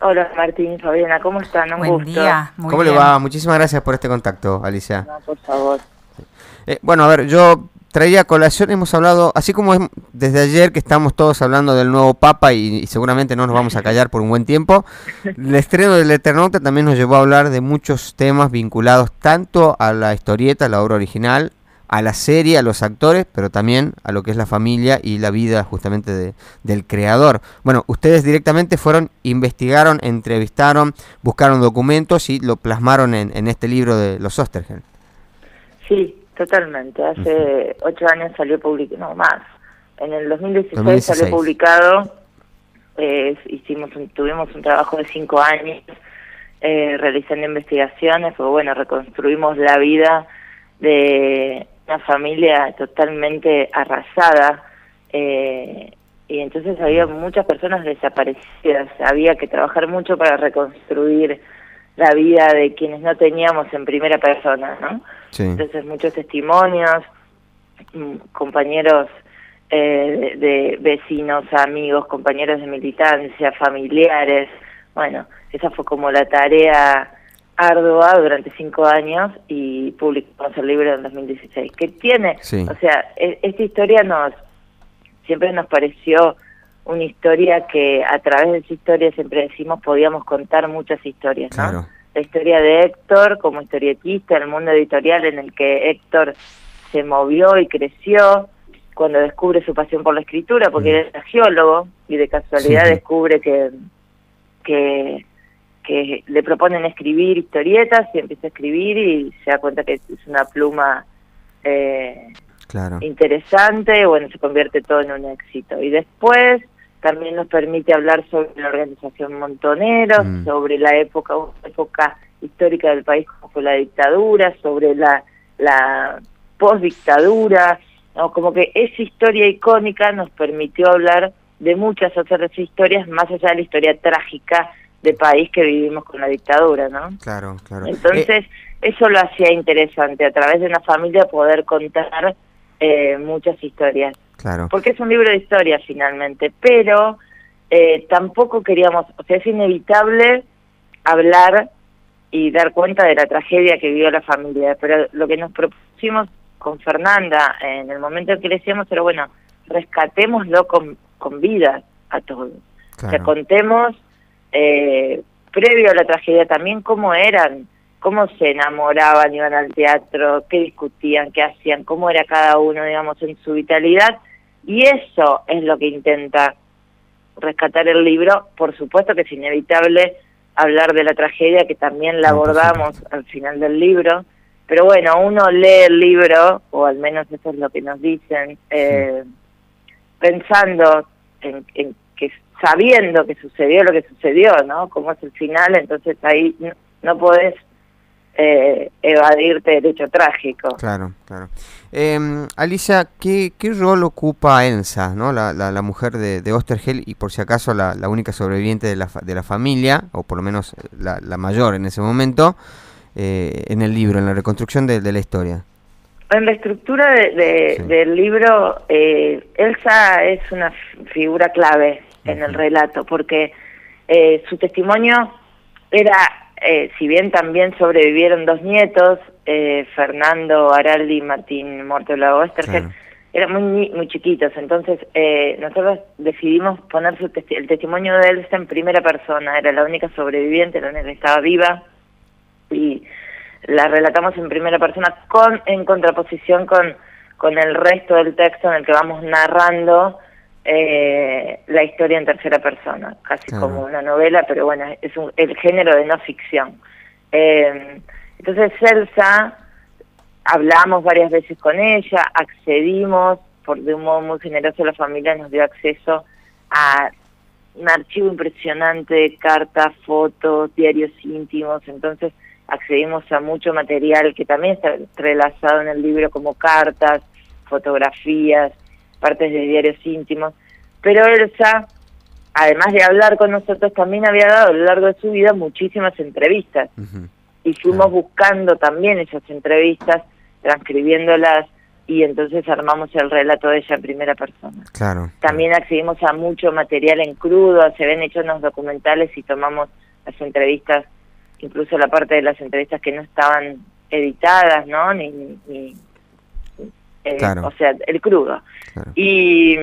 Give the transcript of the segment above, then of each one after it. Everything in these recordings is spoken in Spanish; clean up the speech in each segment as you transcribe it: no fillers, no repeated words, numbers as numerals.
Hola Martín, Fabiana, ¿cómo están? Un Buen gusto. día, muy ¿Cómo le bien. va? Muchísimas gracias por este contacto, Alicia. No, por favor. Bueno, a ver, yo traía a colación, hemos hablado, así como desde ayer que estamos todos hablando del nuevo Papa y seguramente no nos vamos a callar por un buen tiempo, el estreno del Eternauta también nos llevó a hablar de muchos temas vinculados tanto a la historieta, a la obra original, a la serie, a los actores, pero también a lo que es la familia y la vida justamente del creador. Bueno, ustedes directamente fueron, investigaron, entrevistaron, buscaron documentos y lo plasmaron en este libro de los Osterheld. Sí, totalmente. Ujú. Hace 8 años salió publicado, no más. En el 2016 salió 2016. publicado. Tuvimos un trabajo de 5 años realizando investigaciones, o bueno, reconstruimos la vida de una familia totalmente arrasada. Y entonces había muchas personas desaparecidas. Había que trabajar mucho para reconstruir la vida de quienes no teníamos en primera persona, ¿no? Sí. Entonces muchos testimonios, compañeros de vecinos, amigos, compañeros de militancia, familiares. Bueno, esa fue como la tarea ardua durante 5 años y publicamos el libro en 2016. Que tiene, Sí, o sea, esta historia siempre nos pareció una historia que a través de esa historia, siempre decimos, podíamos contar muchas historias, ¿no? claro. La historia de Héctor como historietista, el mundo editorial en el que Héctor se movió y creció cuando descubre su pasión por la escritura, porque Mm. él era geólogo y de casualidad Sí, descubre que, que le proponen escribir historietas y empieza a escribir y se da cuenta que es una pluma claro. interesante, bueno, se convierte todo en un éxito. Y después también nos permite hablar sobre la organización Montoneros, Mm. sobre una época histórica del país como fue la dictadura, sobre la postdictadura, ¿no? Como que esa historia icónica nos permitió hablar de muchas otras historias, más allá de la historia trágica de país que vivimos con la dictadura, ¿no? Claro, claro. Entonces, eso lo hacía interesante, a través de una familia poder contar muchas historias. Claro. Porque es un libro de historia finalmente, pero tampoco queríamos, o sea, es inevitable hablar y dar cuenta de la tragedia que vivió la familia, pero lo que nos propusimos con Fernanda en el momento en que le decíamos era, bueno, rescatémoslo con vida a todos. O sea, Claro. contemos previo a la tragedia también cómo eran, cómo se enamoraban, iban al teatro, qué discutían, qué hacían, cómo era cada uno, digamos, en su vitalidad, y eso es lo que intenta rescatar el libro. Por supuesto que es inevitable hablar de la tragedia, que también la No, por abordamos supuesto. al final del libro, pero bueno, uno lee el libro, o al menos eso es lo que nos dicen, Sí. pensando en que sabiendo que sucedió lo que sucedió, ¿no? Como es el final, entonces ahí no podés evadirte del hecho trágico. Claro, claro. Alicia, ¿qué rol ocupa Elsa, ¿no? La mujer de Osterheld y por si acaso la única sobreviviente de la familia, o por lo menos la mayor en ese momento, en el libro, en la reconstrucción de la historia? En la estructura Sí. del libro, Elsa es una figura clave en el Ujú. relato, porque su testimonio era, si bien también sobrevivieron dos nietos, Fernando Araldi y Martín Mortela Oesterheld, Claro. eran muy chiquitos, entonces nosotros decidimos poner el testimonio de Elsa en primera persona, era la única sobreviviente, la única que estaba viva, y la relatamos en primera persona en contraposición con el resto del texto en el que vamos narrando la historia en tercera persona, casi como Claro. una novela, pero bueno, es el género de no ficción. Entonces Elsa, hablamos varias veces con ella, accedimos, de un modo muy generoso la familia nos dio acceso a un archivo impresionante de cartas, fotos, diarios íntimos, entonces accedimos a mucho material que también está entrelazado en el libro, como cartas, fotografías, partes de diarios íntimos. Pero Elsa, además de hablar con nosotros, también había dado a lo largo de su vida muchísimas entrevistas. Ujú. Y fuimos Claro. buscando también esas entrevistas, transcribiéndolas y entonces armamos el relato de ella en primera persona. Claro. También accedimos a mucho material en crudo, se ven hechos unos documentales y tomamos las entrevistas, incluso la parte de las entrevistas que no estaban editadas, ¿no? Claro. O sea, el crudo. Claro. Y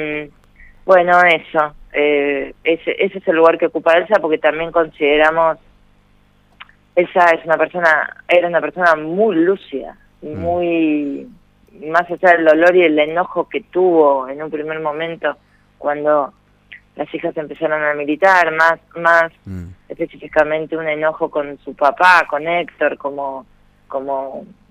bueno, eso, ese es el lugar que ocupa Elsa, porque también consideramos, Elsa era una persona muy lúcida, muy, más allá del dolor y el enojo que tuvo en un primer momento cuando las hijas empezaron a militar, más específicamente un enojo con su papá, con Héctor, como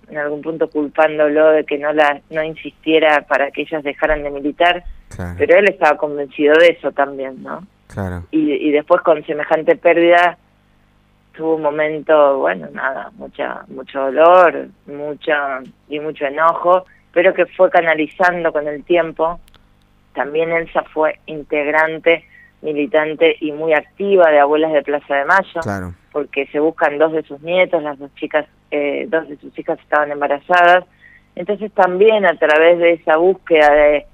en algún punto culpándolo de que no insistiera para que ellas dejaran de militar, claro. Pero él estaba convencido de eso también, ¿no? Claro. Y después con semejante pérdida tuvo un momento, bueno, nada, mucho dolor, mucho enojo, pero que fue canalizando con el tiempo. También Elsa fue integrante, militante y muy activa de Abuelas de Plaza de Mayo, Claro. porque se buscan 2 de sus nietos, las 2 chicas, 2 de sus hijas estaban embarazadas. Entonces también a través de esa búsqueda de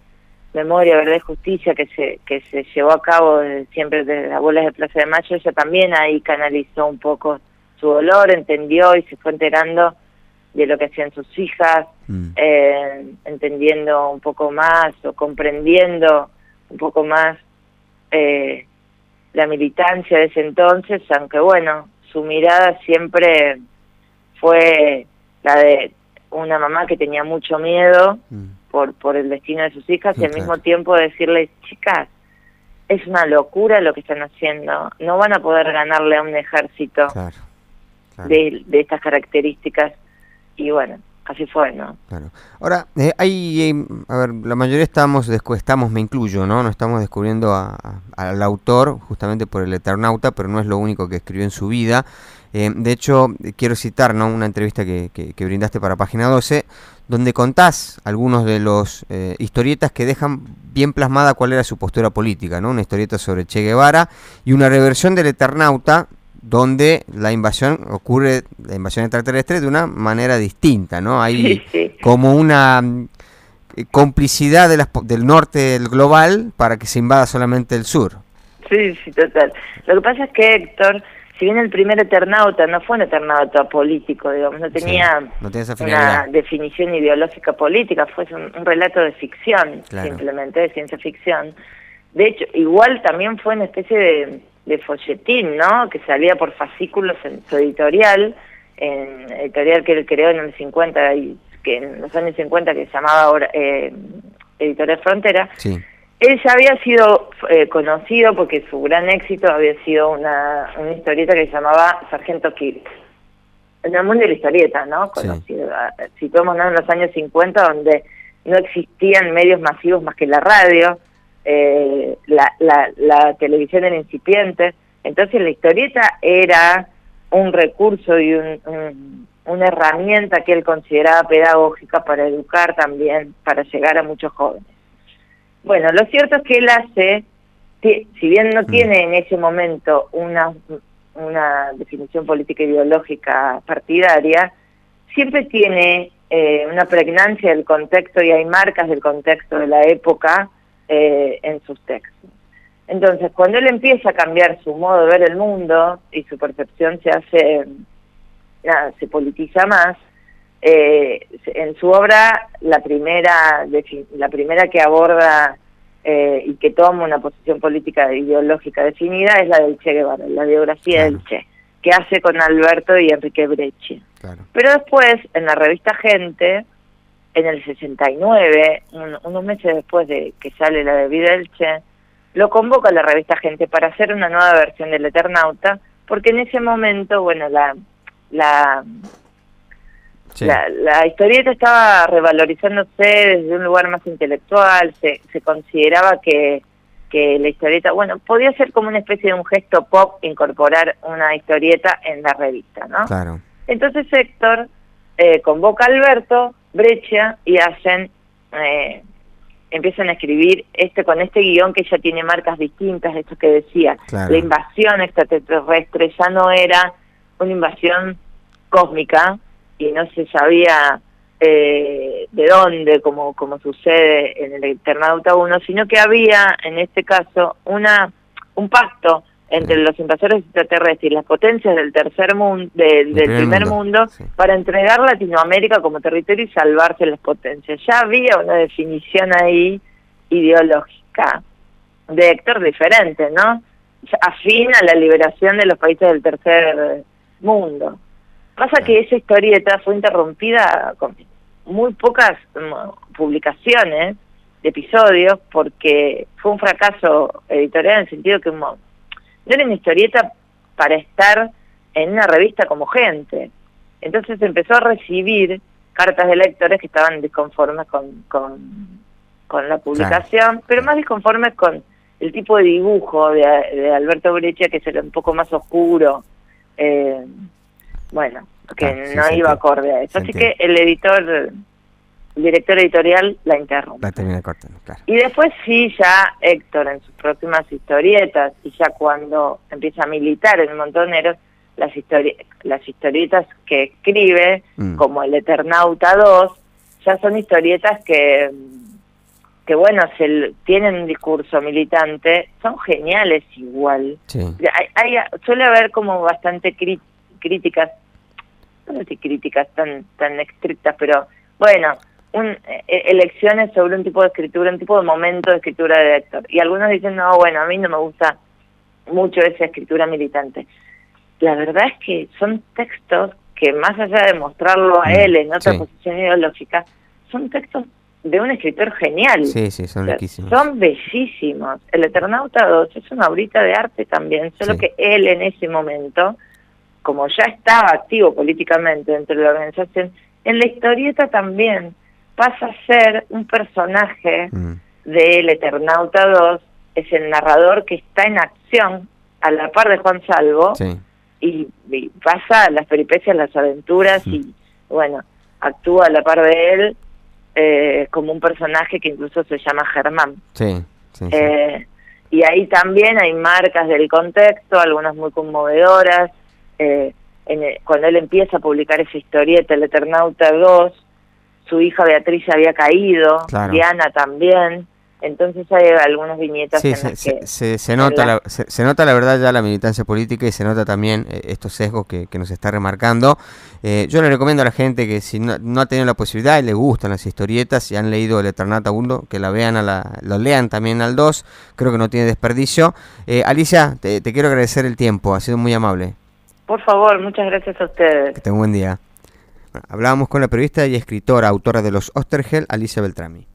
memoria, verdad y justicia que se llevó a cabo siempre desde Abuelas de Plaza de Mayo, ella también ahí canalizó un poco su dolor, entendió y se fue enterando de lo que hacían sus hijas, entendiendo un poco más o comprendiendo un poco más la militancia de ese entonces, aunque bueno, su mirada siempre fue la de una mamá que tenía mucho miedo por el destino de sus hijas y al mismo tiempo decirles, chicas, es una locura lo que están haciendo, no van a poder ganarle a un ejército de estas características. Y bueno, así fue, ¿no? Claro. Ahora, a ver, la mayoría estamos, me incluyo, ¿no? No estamos descubriendo al autor justamente por el Eternauta, pero no es lo único que escribió en su vida. De hecho, quiero citar, ¿no?, una entrevista que brindaste para Página 12, donde contás algunos de los historietas que dejan bien plasmada cuál era su postura política, ¿no? Una historieta sobre Che Guevara y una reversión del Eternauta, donde la invasión extraterrestre de una manera distinta, ¿no? Hay como una complicidad del norte global para que se invada solamente el sur. Sí, total. Lo que pasa es que Héctor, si bien el primer Eternauta no fue un Eternauta político, digamos, no tenía una definición ideológica política, fue un relato de ficción, simplemente, de ciencia ficción. De hecho, igual también fue una especie de folletín, ¿no?, que salía por fascículos en su editorial que él creó en el 50, que en los años 50, que se llamaba ahora Editorial Frontera. Sí. Él ya había sido conocido porque su gran éxito había sido una historieta que se llamaba Sargento Kirk. En el mundo de la historieta, ¿no? Conocido. Situémonos en los años 50, donde no existían medios masivos más que la radio, la televisión era incipiente, entonces la historieta era un recurso y una herramienta que él consideraba pedagógica para educar también, para llegar a muchos jóvenes. Bueno, lo cierto es que él hace, si bien no tiene en ese momento una definición política ideológica partidaria, siempre tiene una pregnancia del contexto y hay marcas del contexto de la época en sus textos. Entonces, cuando él empieza a cambiar su modo de ver el mundo y su percepción se politiza más, en su obra la primera que aborda y que toma una posición política e ideológica definida es la del Che Guevara, la biografía del Che, que hace con Alberto y Enrique Breccia. Pero después, en la revista Gente, en el 69, unos meses después de que sale la de vida del Che, lo convoca a la revista Gente para hacer una nueva versión del Eternauta, porque en ese momento, bueno, la historieta estaba revalorizándose desde un lugar más intelectual, se consideraba que la historieta, bueno, podía ser como una especie de un gesto pop incorporar una historieta en la revista, ¿no? Claro. Entonces Héctor convoca a Alberto Breccia y empiezan a escribir con este guión que ya tiene marcas distintas, esto que decía, la invasión extraterrestre ya no era una invasión cósmica y no se sabía de dónde, como sucede en el Eternauta 1, sino que había, en este caso, un pacto entre los invasores extraterrestres y las potencias del tercer mundo, del primer mundo, sí, para entregar Latinoamérica como territorio y salvarse las potencias. Ya había una definición ahí ideológica de Héctor diferente, ¿no? Afín a la liberación de los países del tercer mundo. Pasa que esa historieta fue interrumpida con muy pocas publicaciones de episodios porque fue un fracaso editorial en el sentido que no era una historieta para estar en una revista como Gente. Entonces empezó a recibir cartas de lectores que estaban disconformes con la publicación, claro, pero más disconformes con el tipo de dibujo de Alberto Breccia, que era un poco más oscuro, bueno, que sí, no iba acorde a eso. Así que el director editorial la interrumpe. La termina cortando, claro. Y después sí, ya Héctor en sus próximas historietas, y ya cuando empieza a militar en Montoneros, las historietas que escribe, como el Eternauta 2, ya son historietas que bueno, tienen un discurso militante, son geniales igual. Sí. Suele haber como bastante críticas, no sé si críticas tan estrictas, pero bueno, elecciones sobre un tipo de escritura, un tipo de momento de escritura de Héctor. Y algunos dicen, no, bueno, a mí no me gusta mucho esa escritura militante. La verdad es que son textos que, más allá de mostrarlo a él en otra posición ideológica, son textos de un escritor genial. Sí, son riquísimos. Son bellísimos. El Eternauta 2 es una obrita de arte también, solo que él en ese momento, como ya estaba activo políticamente dentro de la organización, en la historieta también pasa a ser un personaje del Eternauta 2, es el narrador que está en acción a la par de Juan Salvo, y pasa las peripecias, las aventuras, y bueno, actúa a la par de él, como un personaje que incluso se llama Germán. Y ahí también hay marcas del contexto, algunas muy conmovedoras. Cuando él empieza a publicar esa historieta, el Eternauta 2, su hija Beatriz había caído, Diana también. Entonces hay algunas viñetas en las que se nota la verdad ya la militancia política, y se nota también estos sesgos que nos está remarcando. Yo le recomiendo a la gente que si no ha tenido la posibilidad y le gustan las historietas y han leído el Eternauta 1, que la vean lo lean también al 2, creo que no tiene desperdicio. Alicia, te quiero agradecer el tiempo, ha sido muy amable. Por favor, muchas gracias a ustedes. Que tengan un buen día. Bueno, hablábamos con la periodista y escritora, autora de Los Osterhel, Alicia Beltrami.